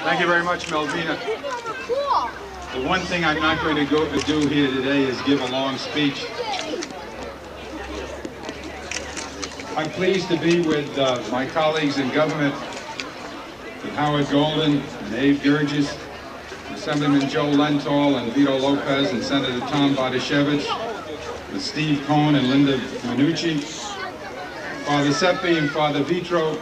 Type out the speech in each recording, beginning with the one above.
Thank you very much, Melvina. The one thing I'm not going to do here today is give a long speech. I'm pleased to be with my colleagues in government, with Howard Golden and Abe Gurgis, Assemblyman Joe Lenthal and Vito Lopez and Senator Tom Bartoshevich, with Steve Cohn and Linda Minucci, Father Seppi and Father Vitro,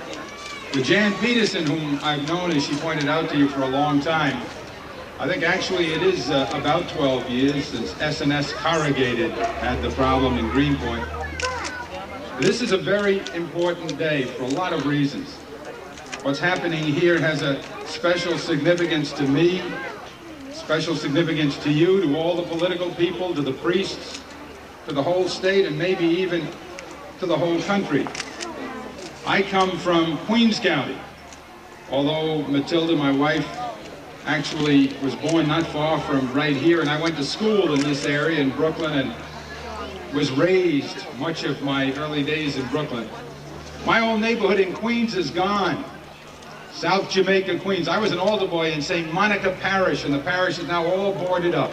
with Jan Peterson, whom I've known, as she pointed out to you, for a long time. I think actually it is about 12 years since SNS Corrugated had the problem in Greenpoint. This is a very important day for a lot of reasons. What's happening here has a special significance to me, special significance to you, to all the political people, to the priests, to the whole state, and maybe even to the whole country. I come from Queens County, although Matilda, my wife, actually was born not far from right here, and I went to school in this area in Brooklyn and was raised much of my early days in Brooklyn. My old neighborhood in Queens is gone. South Jamaica, Queens. I was an altar boy in St. Monica Parish, and the parish is now all boarded up.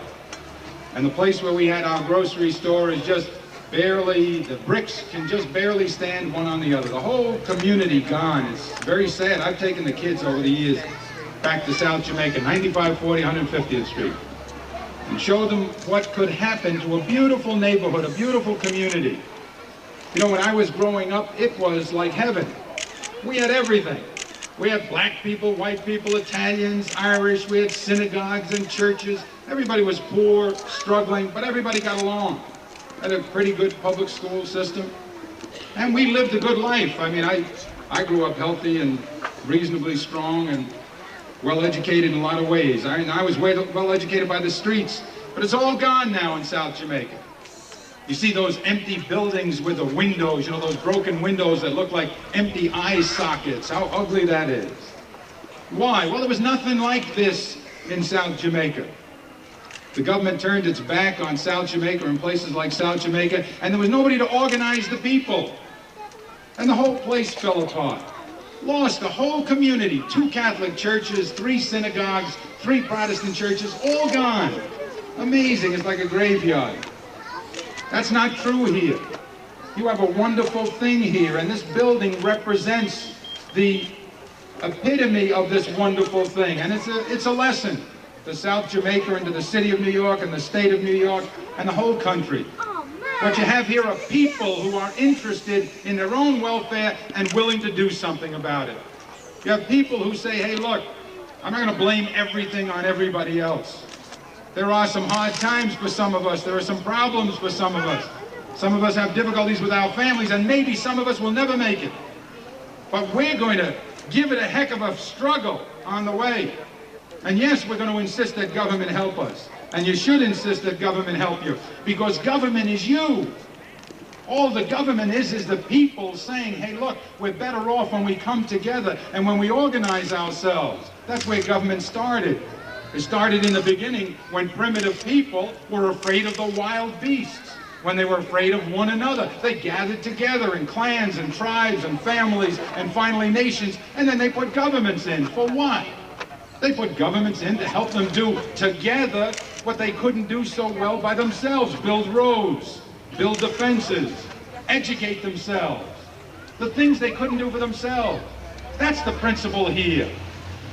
And the place where we had our grocery store is just barely, the bricks can just barely stand one on the other. The whole community gone. It's very sad. I've taken the kids over the years back to South Jamaica, 9540 150th Street, and showed them what could happen to a beautiful neighborhood, a beautiful community. You know, when I was growing up, it was like heaven. We had everything. We had black people, white people, Italians, Irish. We had synagogues and churches. Everybody was poor, struggling, but everybody got along. Had a pretty good public school system. And we lived a good life. I mean, I grew up healthy and reasonably strong and well-educated in a lot of ways. I was well-educated by the streets, but it's all gone now in South Jamaica. You see those empty buildings with the windows, you know, those broken windows that look like empty eye sockets. How ugly that is. Why? Well, there was nothing like this in South Jamaica. The government turned its back on South Jamaica and places like South Jamaica, and there was nobody to organize the people. And the whole place fell apart. Lost the whole community. 2 Catholic churches, 3 synagogues, 3 Protestant churches, all gone. Amazing, it's like a graveyard. That's not true here. You have a wonderful thing here, and this building represents the epitome of this wonderful thing. And it's a lesson to South Jamaica and to the city of New York and the state of New York and the whole country. What you have here are people who are interested in their own welfare and willing to do something about it. You have people who say, hey, look, I'm not going to blame everything on everybody else. There are some hard times for some of us. There are some problems for some of us. Some of us have difficulties with our families, and maybe some of us will never make it. But we're going to give it a heck of a struggle on the way. And yes, we're going to insist that government help us. And you should insist that government help you, because government is you. All the government is the people saying, hey, look, we're better off when we come together and when we organize ourselves. That's where government started. It started in the beginning when primitive people were afraid of the wild beasts, when they were afraid of one another. They gathered together in clans and tribes and families and finally nations, and then they put governments in. For what? They put governments in to help them do together what they couldn't do so well by themselves. Build roads, build defenses, educate themselves. The things they couldn't do for themselves. That's the principle here,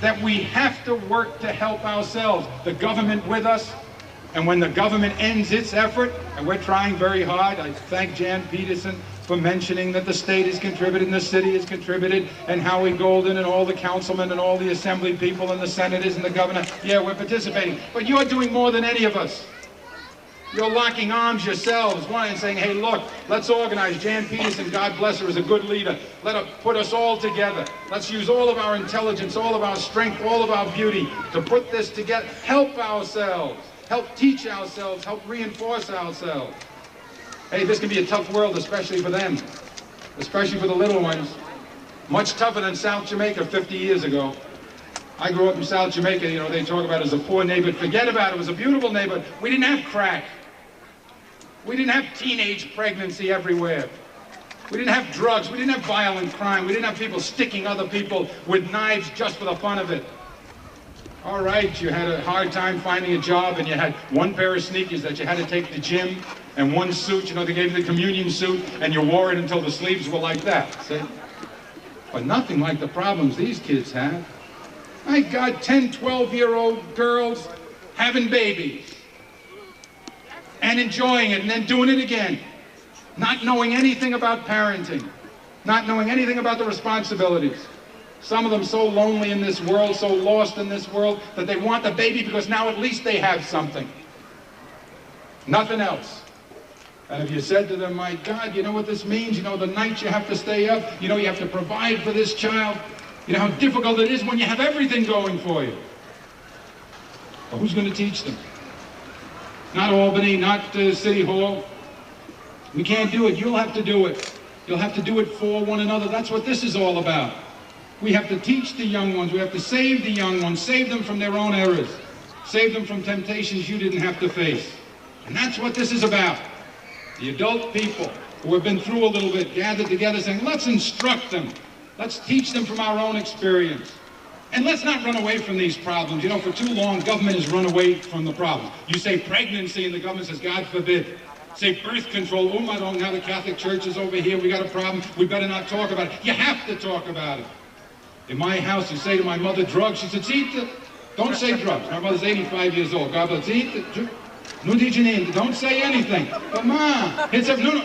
that we have to work to help ourselves. The government with us, and when the government ends its effort, and we're trying very hard, I thank Jan Peterson for mentioning that the state has contributed and the city has contributed, and Howie Golden and all the councilmen and all the assembly people and the senators and the governor. Yeah, we're participating. But you're doing more than any of us. You're locking arms yourselves, and saying, hey, look, let's organize. Jan Peterson, God bless her, is a good leader. Let her put us all together. Let's use all of our intelligence, all of our strength, all of our beauty to put this together. Help ourselves. Help teach ourselves. Help reinforce ourselves. Hey, this can be a tough world, especially for them, especially for the little ones. Much tougher than South Jamaica 50 years ago. I grew up in South Jamaica, you know, they talk about it as a poor neighborhood. Forget about it, it was a beautiful neighborhood. We didn't have crack. We didn't have teenage pregnancy everywhere. We didn't have drugs. We didn't have violent crime. We didn't have people sticking other people with knives just for the fun of it. All right, you had a hard time finding a job and you had one pair of sneakers that you had to take to the gym and one suit, you know, they gave you the communion suit and you wore it until the sleeves were like that, see? But nothing like the problems these kids have. My God, 10, 12-year-old girls having babies and enjoying it and then doing it again, not knowing anything about parenting, not knowing anything about the responsibilities. Some of them so lonely in this world, so lost in this world, that they want the baby because now at least they have something. Nothing else. And if you said to them, my God, you know what this means? You know, the nights you have to stay up, you know, you have to provide for this child. You know how difficult it is when you have everything going for you. But who's going to teach them? Not Albany, not City Hall. We can't do it. You'll have to do it. You'll have to do it for one another. That's what this is all about. We have to teach the young ones. We have to save the young ones, save them from their own errors, save them from temptations you didn't have to face. And that's what this is about. The adult people who have been through a little bit gathered together saying, let's instruct them. Let's teach them from our own experience. And let's not run away from these problems. You know, for too long, government has run away from the problem. You say pregnancy and the government says, God forbid. Say birth control, oh my God, now the Catholic Church is over here, we got a problem, we better not talk about it. You have to talk about it. In my house, you say to my mother, drugs, she says, eat it. Don't say drugs. My mother's 85 years old. God bless, eat it. No teaching in. Don't say anything. But Mom, it's a, no.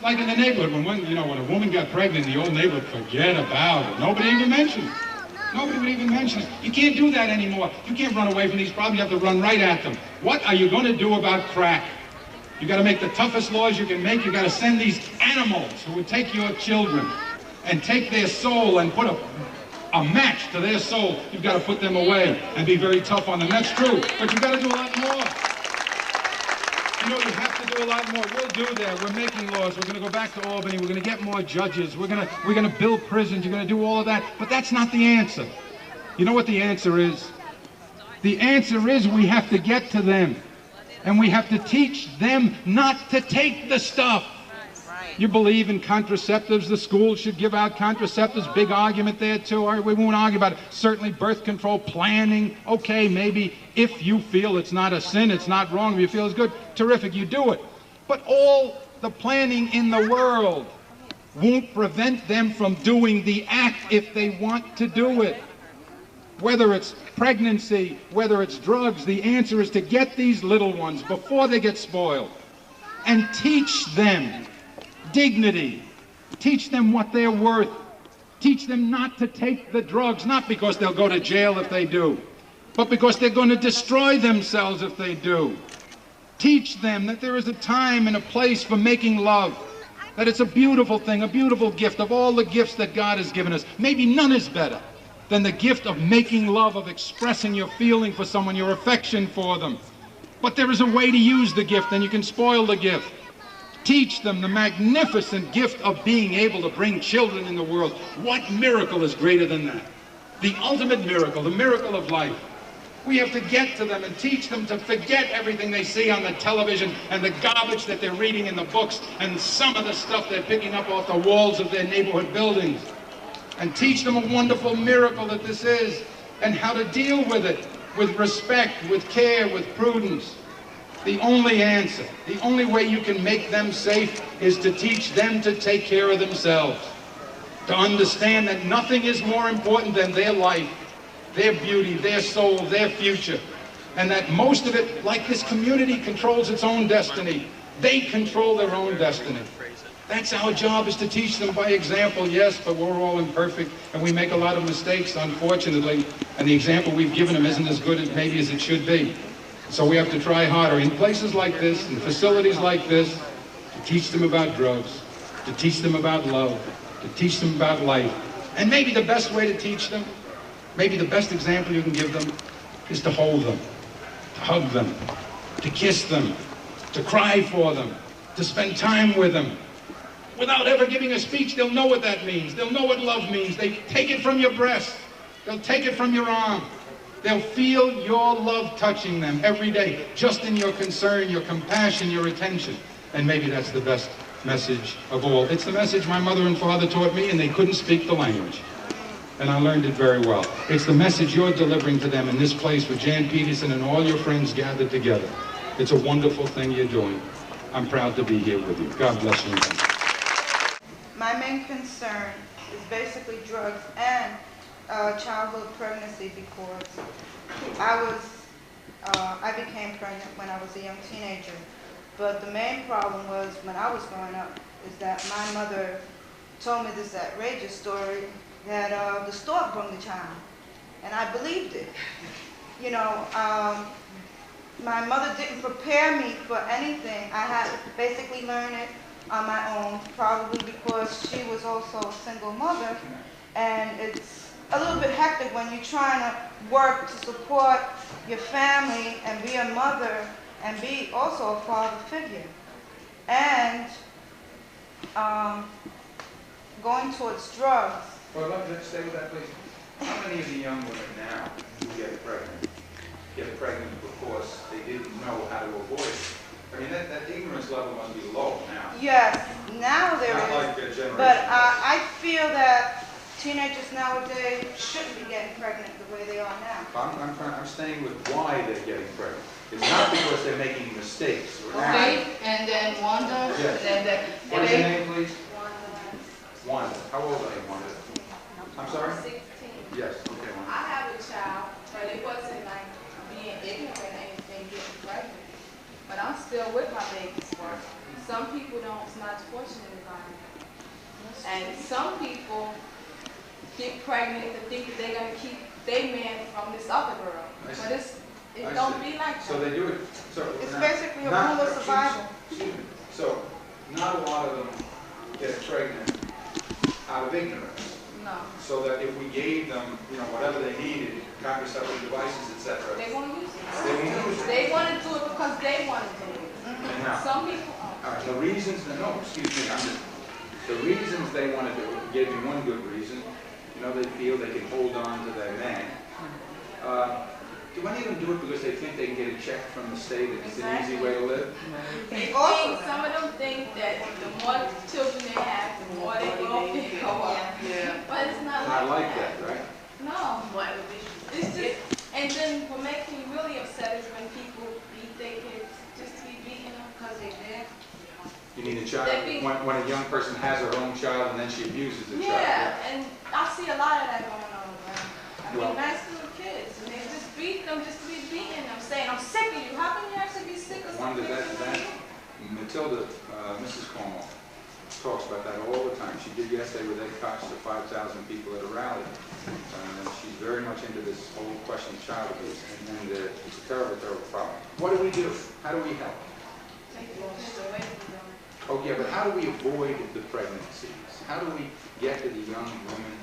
Like in the neighborhood, when a woman got pregnant, the old neighborhood, forget about it. Nobody even mentioned it. Nobody would even mention it. You can't do that anymore. You can't run away from these problems. You have to run right at them. What are you going to do about crack? You got to make the toughest laws you can make. You got to send these animals who would take your children and take their soul and put a match to their soul. You've got to put them away and be very tough on them. That's true. But you've got to do a lot more. You know, you have to do a lot more. We'll do that. We're making laws. We're going to go back to Albany. We're going to get more judges. We're going to build prisons. You're going to do all of that. But that's not the answer. You know what the answer is? The answer is we have to get to them. And we have to teach them not to take the stuff. You believe in contraceptives, the schools should give out contraceptives, big argument there too. All right, we won't argue about it. Certainly birth control, planning, okay, maybe if you feel it's not a sin, it's not wrong, if you feel it's good, terrific, you do it. But all the planning in the world won't prevent them from doing the act if they want to do it. Whether it's pregnancy, whether it's drugs, the answer is to get these little ones before they get spoiled and teach them dignity. Teach them what they're worth. Teach them not to take the drugs, not because they'll go to jail if they do, but because they're going to destroy themselves if they do. Teach them that there is a time and a place for making love, that it's a beautiful thing, a beautiful gift. Of all the gifts that God has given us, maybe none is better than the gift of making love, of expressing your feeling for someone, your affection for them. But there is a way to use the gift, and you can spoil the gift. Teach them the magnificent gift of being able to bring children in the world. What miracle is greater than that? The ultimate miracle, the miracle of life. We have to get to them and teach them to forget everything they see on the television and the garbage that they're reading in the books and some of the stuff they're picking up off the walls of their neighborhood buildings. And teach them a wonderful miracle that this is and how to deal with it, with respect, with care, with prudence. The only answer, the only way you can make them safe is to teach them to take care of themselves, to understand that nothing is more important than their life, their beauty, their soul, their future, and that most of it, like this community, controls its own destiny. They control their own destiny. That's our job, is to teach them by example, yes, but we're all imperfect and we make a lot of mistakes, unfortunately, and the example we've given them isn't as good as maybe as it should be. So we have to try harder in places like this, in facilities like this, to teach them about drugs, to teach them about love, to teach them about life. And maybe the best way to teach them, maybe the best example you can give them, is to hold them, to hug them, to kiss them, to cry for them, to spend time with them. Without ever giving a speech, they'll know what that means. They'll know what love means. They take it from your breast. They'll take it from your arm. They'll feel your love touching them every day, just in your concern, your compassion, your attention. And maybe that's the best message of all. It's the message my mother and father taught me, and they couldn't speak the language. and I learned it very well. It's the message you're delivering to them in this place with Jan Peterson and all your friends gathered together. It's a wonderful thing you're doing. I'm proud to be here with you. God bless you. My main concern is basically drugs and childhood pregnancy, because I became pregnant when I was a young teenager. But the main problem was, when I was growing up, is that my mother told me this outrageous story that the stork brought the child, and I believed it. You know, my mother didn't prepare me for anything. I had to basically learn it on my own, probably because she was also a single mother, and it's a little bit hectic when you're trying to work to support your family and be a mother and be also a father figure. And going towards drugs. Well, let's stay with that, please. How many of the young women now who get pregnant because they didn't know how to avoid it? I mean, that ignorance level must be low now. Yes, now there Not is. like a generation But ago. I feel that teenagers nowadays shouldn't be getting pregnant the way they are now. I'm staying with why they're getting pregnant. It's not because they're making mistakes. Okay, and then Wanda, Yes. and then What is your name, please? Wanda. How old are you, Wanda? I'm sorry? 16. Yes, okay, Wanda. I have a child, but it wasn't like being ignorant or anything, getting pregnant. But I'm still with my babies. Some people don't, it's not fortunate about it. And some people get pregnant to think that they're going to keep their man from this other girl. I see. But it I don't see. be like that. So they do it. So It's now- basically a not- rule of survival. excuse me. So not a lot of them get pregnant out of ignorance. No. So that if we gave them, you know, whatever they needed, contraceptive devices, etc., They won't use it. they won't use it. They want to do it because they want to do it. And now, Some people, all right, the reasons, no, excuse me, the reasons they want to do it, gave me one good reason. You know, they feel they can hold on to their man. Do any of them do it because they think they can get a check from the state and it's an easy way to live? they Also- think, some of them think that the more children they have, the more they go up. But it's not Not like like that, right? No. It's just, and then what makes me really upset is when people beat their kids just to be beating them because they're dead. You mean a child, They be- when a young person has her own child and then she abuses the child. Yeah, and I see a lot of that going on around. I Well- mean, nice little kids, and they just beat them just to be beating them, saying, I'm sick of you. How can you actually be sick of Wonder something? Matilda, Mrs. Cuomo, talks about that all the time. She did yesterday with Ed Cox to 5,000 people at a rally. She's very much into this whole question of child abuse, and it's a terrible, terrible problem. What do we do? How do we help? Take the kids away from them. Oh yeah, but how do we avoid the pregnancies? How do we get to the young women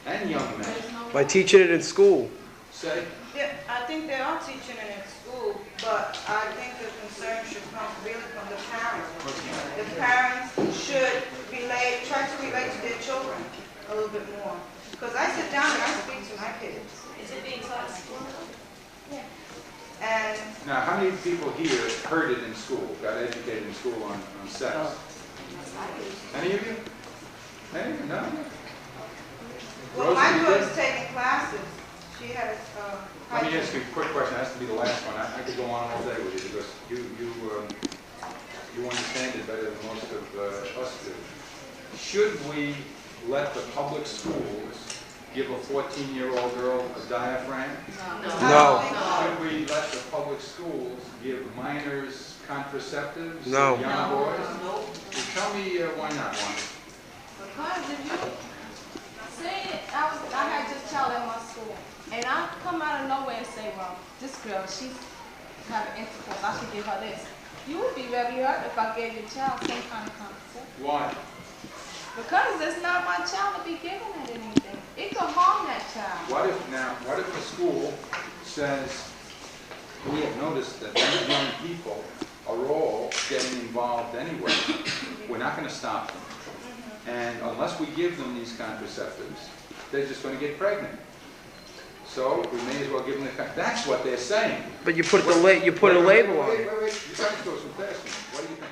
and young men? There's no By teaching it in school. Say, Yeah, I think they are teaching it in school, but I think the concern should come really from the parents. The parents should try to relate to their children a little bit more. Because I sit down and I speak to my kids. Is it being taught in school? Yeah. And now how many people here heard it in school, got educated in school on sex? Any of you? Any of you? No? well, Rosie, my you daughter's did? taking classes. She has Let me ask you a quick question. It has to be the last one. I could go on all day with you because you understand it better than most of us do. Should we let the public schools give a 14-year-old girl a diaphragm? No. Should we let the public schools give minors contraceptives? No. Young boys? Well, tell me why not one. Because if you say, I had this child at my school, and I come out of nowhere and say, well, this girl, she's having intercourse, I should give her this. You would be very hurt if I gave your child some kind of contraceptive. Why? Because it's not my child to be giving it anything. It could harm that child. What if the school says, we have noticed that these young people are all getting involved anyway. We're not going to stop them. And unless we give them these contraceptives, they're just going to get pregnant. So we may as well give them the. That's what they're saying. But you put a label on it. Wait. You guys go so fast. What do you think?